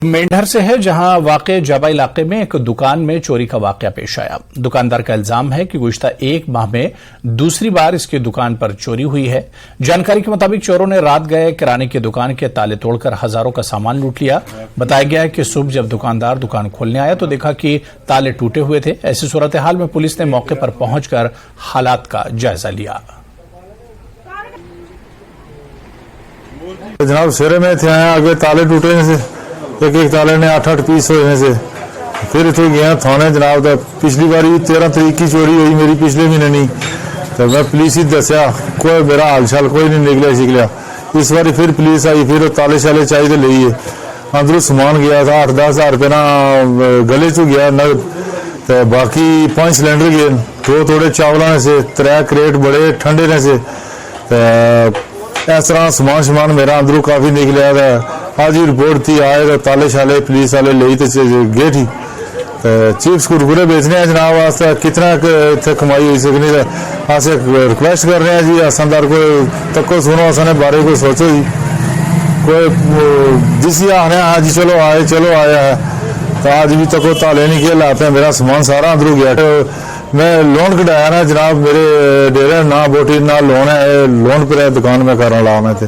मेंढर से है, जहां वाक़े जाबा इलाके में एक दुकान में चोरी का वाकया पेश आया। दुकानदार का इल्जाम है कि गुज़िश्ता एक माह में दूसरी बार इसकी दुकान पर चोरी हुई है। जानकारी के मुताबिक चोरों ने रात गए किराने की दुकान के ताले तोड़कर हजारों का सामान लूट लिया। बताया गया है कि सुबह जब दुकानदार दुकान खोलने आया तो देखा कि ताले टूटे हुए थे। ऐसी सूरत हाल में पुलिस ने मौके पर पहुंचकर हालात का जायजा लिया। जनाब सवेरे में थे आया, आगे ताले टूटे से एक ताले ने 8-8 पीस होने से फिर इतने गया थाने जनाब। पिछली बारी 13 तरीक की चोरी हुई मेरी, पिछले महीने नहीं, तो मैं पुलिस ही दसिया, कोई मेरा हाल चाल कोई नहीं निकलिया शिकलिया। इस बार फिर पुलिस आई, फिर ताले शाले चाहिए ली है। अंदरों समान गया था 8-10 हज़ार रुपये ना गले चु गया नगद, तो बाकी 5 सिलेंडर गए, 2 थोड़े चावलों से, 3 क्रेट बड़े ठंडे ने से, इस तरह समान मेरा अंदरों काफी निकलिया था। आज ही रिपोर्ट थी आए तो ताले शाले पुलिस वाले ले गए थी। चिप्स कुरकुरे बेचने हैं जनाब वास्ते, कितना इतने कमाई हो सकनी है। अस रिक्वेस्ट कर रहे हैं जी असंदार को तको सुनो, असने बारे को सोचो जी। कोई जिस आने आज चलो आया है, तो आज भी तको ताले नहीं किए लाते हैं, मेरा सामान सारा अंदरों गया। तो मैं लोन कटाया ना जनाब, मेरे डेरे ना बोटी ना लोन है, लोन पर दुकान में कर रहा मैं थे।